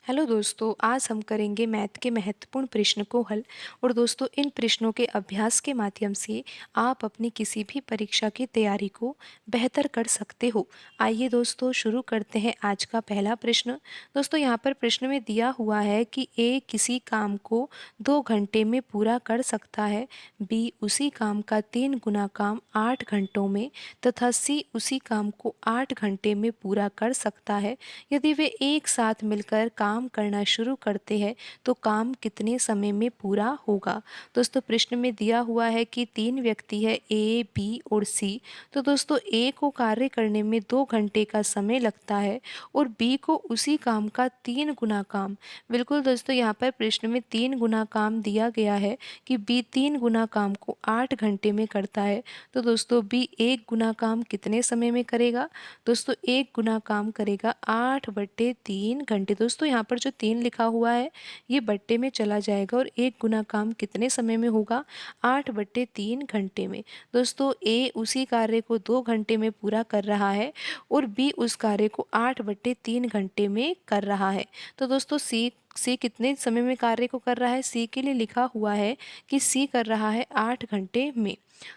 Hello दोस्तों, आज हम करेंगे मैथ के महत्वपूर्ण प्रश्न को हल। और दोस्तों, इन प्रश्नों के अभ्यास के माध्यम से आप अपनी किसी भी परीक्षा की तैयारी को बेहतर कर सकते हो। आइए दोस्तों, शुरू करते हैं आज का पहला प्रश्न। दोस्तों, यहाँ पर प्रश्न में दिया हुआ है कि ए किसी काम को 2 घंटे में पूरा कर सकता है, बी उसी काम का 3 गुना काम 8 घंटों में तथा सी उसी काम को 8 घंटे में पूरा कर सकता है। यदि वे एक साथ मिलकर काम करना शुरू करते हैं तो काम कितने समय में पूरा होगा। दोस्तों, प्रश्न में दिया हुआ है कि 3 व्यक्ति है ए, बी और सी। तो दोस्तों, ए को कार्य करने में 2 घंटे का समय लगता है और बी को उसी काम का 3 गुना काम। बिल्कुल दोस्तों, यहाँ पर प्रश्न में 3 गुना काम दिया गया है कि बी 3 गुना काम को 8 घंटे में करता है। तो दोस्तों, बी 1 गुना काम कितने समय में करेगा। दोस्तों, 1 गुना काम करेगा 8/3 घंटे। दोस्तों, यहाँ पर जो 3 लिखा हुआ है ये बट्टे में चला जाएगा और 1 गुना काम कितने समय में होगा, 8/3 घंटे में। दोस्तों, ए उसी कार्य को 2 घंटे में पूरा कर रहा है और बी उस कार्य को 8/3 घंटे में कर रहा है। तो दोस्तों, सी कितने समय में कार्य को कर रहा है। सी के लिए लिखा हुआ है कि सी कर रहा है 8 घंटे में।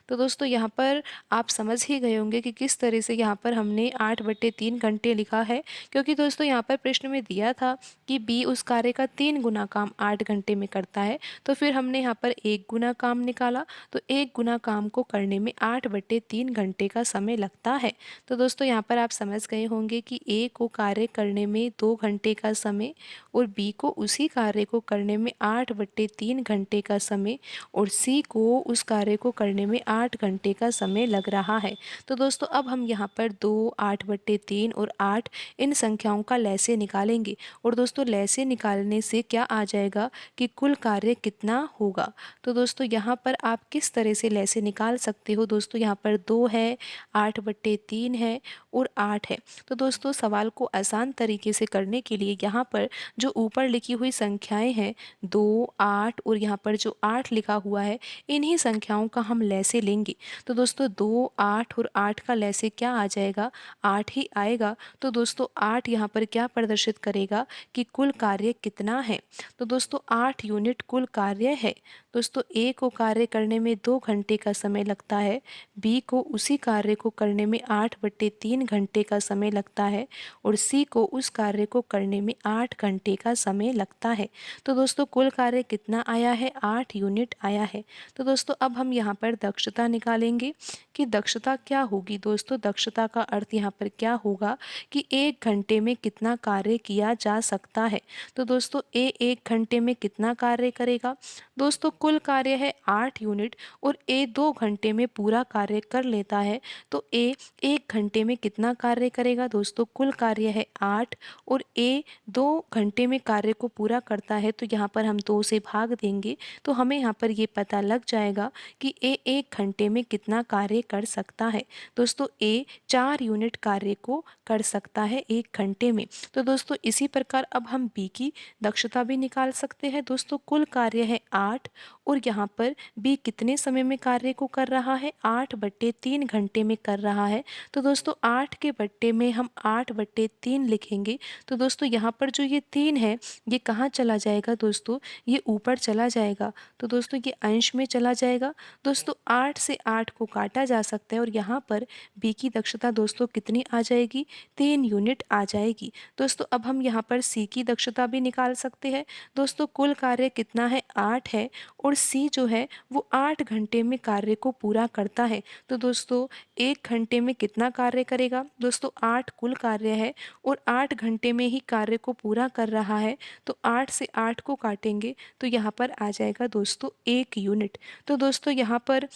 तो दोस्तों, यहाँ पर आप समझ ही गए होंगे कि किस तरह से यहाँ पर हमने 8/3 घंटे लिखा है, क्योंकि दोस्तों यहाँ पर प्रश्न में दिया था कि बी उस कार्य का 3 गुना काम 8 घंटे में करता है। तो फिर हमने यहाँ पर 1 गुना काम निकाला, तो 1 गुना काम को करने में 8/3 घंटे का समय लगता है। तो दोस्तों, यहाँ पर आप समझ गए होंगे कि ए को कार्य करने में 2 घंटे का समय और बी को उसी कार्य को करने में 8/3 घंटे का समय और सी को उस कार्य को करने में 8 घंटे का समय लग रहा है। तो दोस्तों, अब हम यहाँ पर 2, 8/3 और 8 इन संख्याओं का लैसे निकालेंगे। और दोस्तों, लैसे निकालने से क्या आ जाएगा कि कुल कार्य कितना होगा। तो दोस्तों, यहाँ पर आप किस तरह से लैसे निकाल सकते हो। दोस्तों, यहाँ पर 2 है, 8/3 है और 8 है। तो दोस्तों, सवाल को आसान तरीके से करने के लिए यहाँ पर जो ऊपर लिखी हुई संख्याएं हैं 2, 8 और यहाँ पर जो 8 लिखा हुआ है, इन्हीं संख्याओं का हम लैसे लेंगे। तो दोस्तों, 2, 8 और 8 का लैसे क्या आ जाएगा, 8 ही आएगा। तो दोस्तों, 8 यहाँ पर क्या प्रदर्शित करेगा कि कुल कार्य कितना है। तो दोस्तों, 8 यूनिट कुल कार्य है। दोस्तों, ए को कार्य करने में 2 घंटे का समय लगता है, बी को उसी कार्य को करने में 8/3 घंटे का समय लगता है और सी को उस कार्य को करने में 8 घंटे का समय लगता है। तो दोस्तों, कुल कार्य कितना आया है, 8 यूनिट आया है। तो दोस्तों, अब हम यहाँ पर दक्षता निकालेंगे कि दक्षता क्या होगी। दोस्तों, दक्षता का अर्थ यहाँ पर क्या होगा कि 1 घंटे में कितना कार्य किया जा सकता है। तो दोस्तों, ए 1 घंटे में कितना कार्य करेगा। दोस्तों, कुल कार्य है 8 यूनिट और ए 2 घंटे में पूरा कार्य कर लेता है। तो ए 1 घंटे में कितना कार्य करेगा। दोस्तों, कुल कार्य है 8 और ए 2 घंटे में कार्य को पूरा करता है। तो यहाँ पर हम 2 से भाग देंगे तो हमें यहाँ पर ये पता लग जाएगा कि ए 1 घंटे में कितना कार्य कर सकता है। दोस्तों, ए 4 यूनिट कार्य को कर सकता है 1 घंटे में। तो दोस्तों, इसी प्रकार अब हम बी की दक्षता भी निकाल सकते हैं। दोस्तों, कुल कार्य है 8 और यहाँ पर बी कितने समय में कार्य को कर रहा है, 8/3 घंटे में कर रहा है। तो दोस्तों, 8 के बट्टे में हम 8/3 लिखेंगे। तो दोस्तों, यहाँ पर जो ये 3 है ये कहाँ चला जाएगा। दोस्तों, ये ऊपर चला जाएगा। तो दोस्तों, ये अंश में चला जाएगा। दोस्तों, 8 से 8 को काटा जा सकता है और यहाँ पर बी की दक्षता दोस्तों कितनी आ जाएगी, 3 यूनिट आ जाएगी। दोस्तों, अब हम यहाँ पर सी की दक्षता भी निकाल सकते हैं। दोस्तों, कुल कार्य कितना है, 8 है और सी जो है वो 8 घंटे में कार्य को पूरा करता है। तो दोस्तों, 1 घंटे में कितना कार्य करेगा। दोस्तों, 8 कुल कार्य है और 8 घंटे में ही कार्य को पूरा कर रहा है। तो 8 से 8 को काटेंगे तो यहाँ पर आ जाएगा दोस्तों 1 यूनिट। तो दोस्तों, यहाँ पर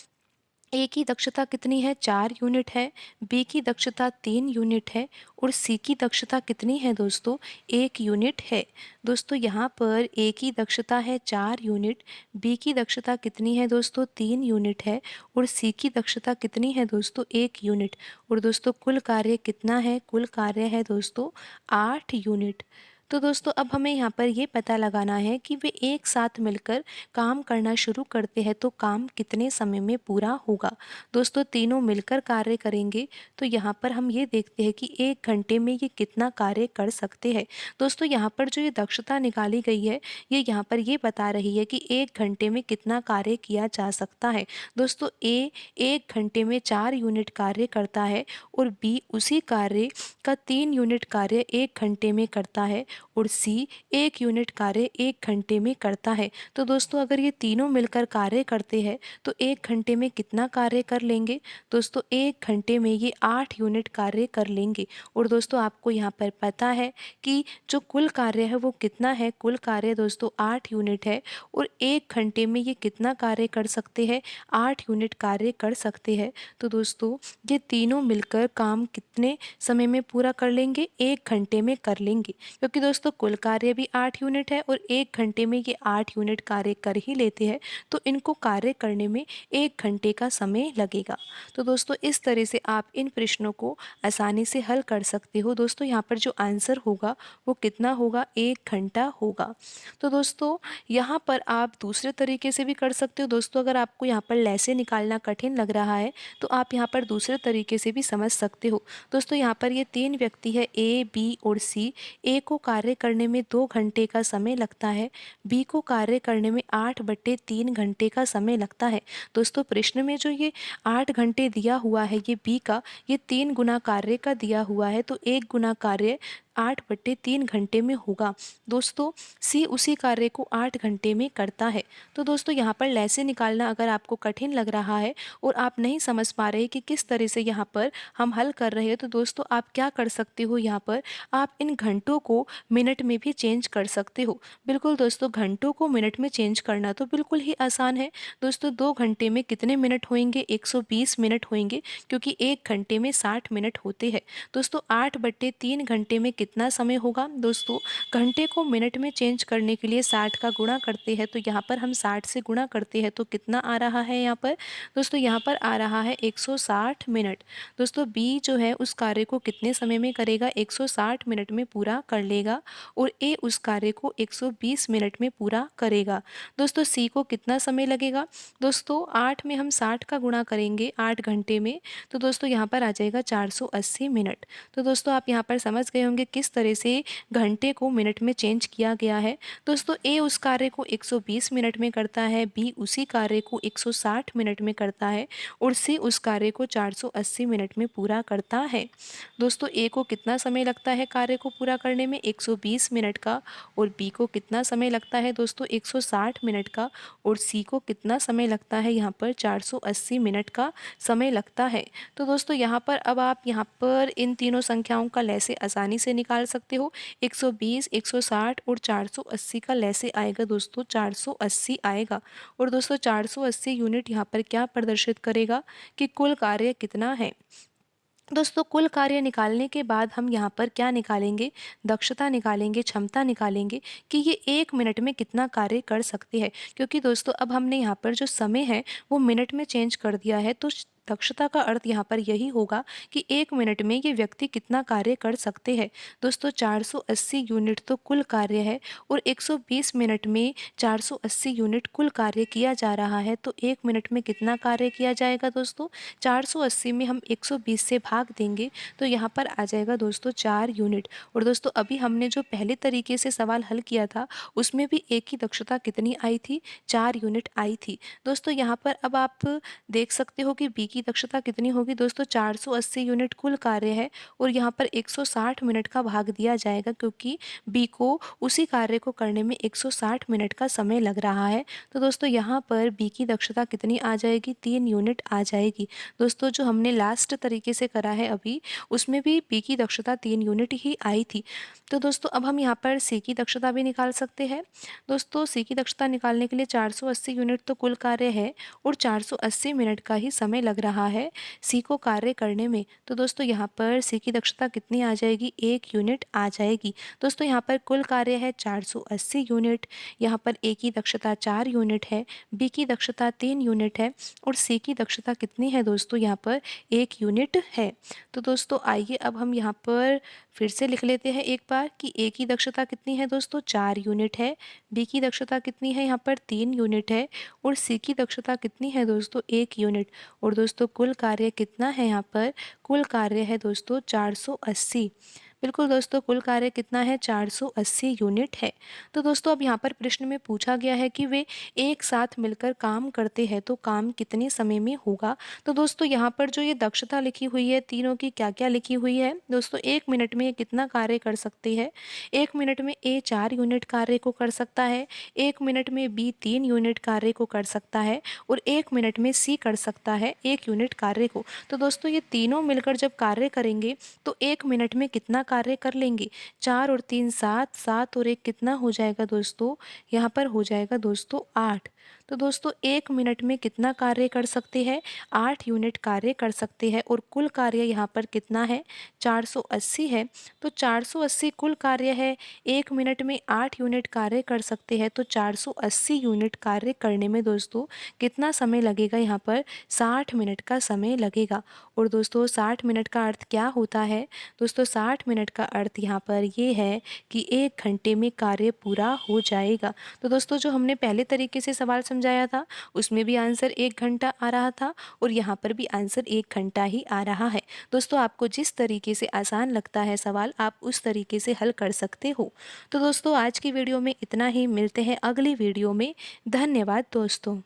ए की दक्षता कितनी है, 4 यूनिट है, बी की दक्षता 3 यूनिट है और सी की दक्षता कितनी है दोस्तों, 1 यूनिट है। दोस्तों, यहाँ पर ए की दक्षता है 4 यूनिट, बी की दक्षता कितनी है दोस्तों, 3 यूनिट है और सी की दक्षता कितनी है दोस्तों, 1 यूनिट। और दोस्तों, कुल कार्य कितना है, कुल कार्य है दोस्तों 8 यूनिट। तो दोस्तों अब हमें यहाँ पर ये पता लगाना है कि वे एक साथ मिलकर काम करना शुरू करते हैं तो काम कितने समय में पूरा होगा। दोस्तों तीनों मिलकर कार्य करेंगे तो यहाँ पर हम ये देखते हैं कि 1 घंटे में ये कितना कार्य कर सकते हैं। दोस्तों यहाँ पर जो ये दक्षता निकाली गई है ये यहाँ पर ये बता रही है कि 1 घंटे में कितना कार्य किया जा सकता है। दोस्तों ए 1 घंटे में 4 यूनिट कार्य करता है और बी उसी कार्य का 3 यूनिट कार्य 1 घंटे में करता है और सी 1 यूनिट कार्य 1 घंटे में करता है। तो दोस्तों अगर ये तीनों मिलकर कार्य करते हैं तो 1 घंटे में कितना कार्य कर लेंगे। दोस्तों 1 घंटे में ये 8 यूनिट कार्य कर लेंगे। और दोस्तों आपको यहाँ पर पता है कि जो कुल कार्य है वो कितना है। कुल कार्य दोस्तों 8 यूनिट है और 1 घंटे में ये कितना कार्य कर सकते हैं, 8 यूनिट कार्य कर सकते हैं। तो दोस्तों ये तीनों मिलकर काम कितने समय में पूरा कर लेंगे, 1 घंटे में कर लेंगे। क्योंकि दोस्तों कुल कार्य भी 8 यूनिट है और 1 घंटे में ये 8 यूनिट कार्य कर ही लेते हैं तो इनको कार्य करने में 1 घंटे का समय लगेगा। तो दोस्तों इस तरह से आप इन प्रश्नों को आसानी से हल कर सकते हो। दोस्तों यहाँ पर जो आंसर होगा वो कितना होगा, 1 घंटा होगा। तो दोस्तों यहाँ पर आप दूसरे तरीके से भी कर सकते हो। दोस्तों अगर आपको यहाँ पर लैसे निकालना कठिन लग रहा है तो आप यहाँ पर दूसरे तरीके से भी समझ सकते हो। दोस्तों यहाँ पर ये 3 व्यक्ति है ए, बी और सी। ए को कार्य करने में 2 घंटे का समय लगता है, बी को कार्य करने में 8/3 घंटे का समय लगता है। दोस्तों प्रश्न में जो ये 8 घंटे दिया हुआ है ये बी का, ये 3 गुना कार्य का दिया हुआ है तो 1 गुना कार्य 8/3 घंटे में होगा। दोस्तों सी उसी कार्य को 8 घंटे में करता है। तो दोस्तों यहाँ पर लैसे निकालना अगर आपको कठिन लग रहा है और आप नहीं समझ पा रहे कि किस तरह से यहाँ पर हम हल कर रहे हैं तो दोस्तों आप क्या कर सकते हो, यहाँ पर आप इन घंटों को मिनट में भी चेंज कर सकते हो। बिल्कुल दोस्तों घंटों को मिनट में चेंज करना तो बिल्कुल ही आसान है। दोस्तों 2 घंटे में कितने मिनट होंगे, 120 मिनट होंगे क्योंकि 1 घंटे में 60 मिनट होते हैं। दोस्तों 8/3 घंटे में कितना समय होगा। दोस्तों घंटे को मिनट में चेंज करने के लिए 60 का गुणा करते हैं तो यहाँ पर हम 60 से गुणा करते हैं तो कितना आ रहा है यहाँ पर। दोस्तों यहाँ पर आ रहा है 160 मिनट। दोस्तों बी जो है उस कार्य को कितने समय में करेगा, 160 मिनट में पूरा कर लेगा और ए उस कार्य को 120 मिनट में पूरा करेगा। दोस्तों सी को कितना समय लगेगा। दोस्तों 8 में हम 60 का गुणा करेंगे 8 घंटे में तो दोस्तों यहाँ पर आ जाएगा 480 मिनट। तो दोस्तों आप यहाँ पर समझ गए होंगे किस तरह से घंटे को मिनट में चेंज किया गया है। दोस्तों ए उस कार्य को 120 मिनट में करता है, बी उसी कार्य को 160 मिनट में करता है और सी उस कार्य को 480 मिनट में पूरा करता है। दोस्तों ए को कितना समय लगता है कार्य को पूरा करने में, 120 मिनट का और बी को कितना समय लगता है दोस्तों 160 मिनट का और सी को कितना समय लगता है यहाँ पर 480 मिनट का समय लगता है। तो दोस्तों यहाँ पर अब आप यहाँ पर इन तीनों संख्याओं का लैसे आसानी से निकाल सकते हो। 120, 160 और 480 का लैसे आएगा दोस्तों 480 आएगा। और दोस्तों 480 यूनिट यहाँ पर क्या प्रदर्शित करेगा कि कुल कार्य कितना है। दोस्तों कुल कार्य निकालने के बाद हम यहाँ पर क्या निकालेंगे, दक्षता निकालेंगे, क्षमता निकालेंगे कि ये 1 मिनट में कितना कार्य कर सकते हैं। क्योंकि दोस्तों अब हमने यहाँ पर जो समय है वो मिनट में चेंज कर दिया है तो दक्षता का अर्थ यहाँ पर यही होगा कि 1 मिनट में ये व्यक्ति कितना कार्य कर सकते हैं। दोस्तों 480 यूनिट तो कुल कार्य है और 120 मिनट में 480 यूनिट कुल कार्य किया जा रहा है तो 1 मिनट में कितना कार्य किया जाएगा दोस्तों, 480 में हम 120 से भाग देंगे तो यहाँ पर आ जाएगा दोस्तों 4 यूनिट। और दोस्तों अभी हमने जो पहले तरीके से सवाल हल किया था उसमें भी एक ही दक्षता कितनी आई थी, 4 यूनिट आई थी। दोस्तों यहाँ पर अब आप देख सकते हो कि बी की दक्षता कितनी होगी। दोस्तों 480 यूनिट कुल कार्य है और यहाँ पर 160 मिनट का भाग दिया जाएगा क्योंकि बी को उसी कार्य को करने में 160 मिनट का समय लग रहा है। तो दोस्तों यहाँ पर बी की दक्षता कितनी आ जाएगी, 3 यूनिट आ जाएगी। दोस्तों जो हमने लास्ट तरीके से करा है अभी उसमें भी बी की दक्षता 3 यूनिट ही आई थी। तो दोस्तों अब हम यहाँ पर सी की दक्षता भी निकाल सकते हैं। दोस्तों सी की दक्षता निकालने के लिए 480 यूनिट तो कुल कार्य है और 480 मिनट का ही समय लग रहा है सी को कार्य करने में। तो दोस्तों यहाँ पर सी की दक्षता कितनी आ जाएगी, 1 यूनिट आ जाएगी। दोस्तों यहाँ पर कुल कार्य है 480 यूनिट, यहाँ पर ए की दक्षता 4 यूनिट है, बी की दक्षता 3 यूनिट है और सी की दक्षता कितनी है दोस्तों यहाँ पर 1 यूनिट है। तो दोस्तों आइए अब हम यहाँ पर फिर से लिख लेते हैं एक बार कि ए की दक्षता कितनी है दोस्तों 4 यूनिट है, बी की दक्षता कितनी है यहाँ पर 3 यूनिट है और सी की दक्षता कितनी है दोस्तों 1 यूनिट। और दोस्तों कुल कार्य कितना है यहाँ पर, कुल कार्य है दोस्तों 480। बिल्कुल दोस्तों कुल कार्य कितना है 480 यूनिट है। तो दोस्तों अब यहाँ पर प्रश्न में पूछा गया है कि वे एक साथ मिलकर काम करते हैं तो काम कितने समय में होगा। तो दोस्तों यहाँ पर जो ये दक्षता लिखी हुई है तीनों की क्या क्या लिखी हुई है दोस्तों, 1 मिनट में ये कितना कार्य कर सकती है। 1 मिनट में ए 4 यूनिट कार्य को कर सकता है, 1 मिनट में बी 3 यूनिट कार्य को कर सकता है और 1 मिनट में सी कर सकता है 1 यूनिट कार्य को। तो दोस्तों ये तीनों मिलकर जब कार्य करेंगे तो 1 मिनट में कितना कार्य कर लेंगे, 4 और 3 7, 7 और 1 कितना हो जाएगा दोस्तों, यहाँ पर हो जाएगा दोस्तों 8। तो दोस्तों 1 मिनट में कितना कार्य कर सकते हैं, 8 यूनिट कार्य कर सकते हैं और कुल कार्य यहाँ पर कितना है 480 है। तो 480 कुल कार्य है, 1 मिनट में 8 यूनिट कार्य कर सकते हैं तो 480 यूनिट कार्य करने में दोस्तों कितना समय लगेगा, यहाँ पर 60 मिनट का समय लगेगा। और दोस्तों 60 मिनट का अर्थ क्या होता है दोस्तों, 60 मिनट का अर्थ यहाँ पर ये है कि 1 घंटे में कार्य पूरा हो जाएगा। तो दोस्तों जो हमने पहले तरीके से सवाल समझाया था उसमें भी आंसर 1 घंटा आ रहा था और यहाँ पर भी आंसर 1 घंटा ही आ रहा है। दोस्तों आपको जिस तरीके से आसान लगता है सवाल आप उस तरीके से हल कर सकते हो। तो दोस्तों आज की वीडियो में इतना ही, मिलते हैं अगली वीडियो में। धन्यवाद दोस्तों।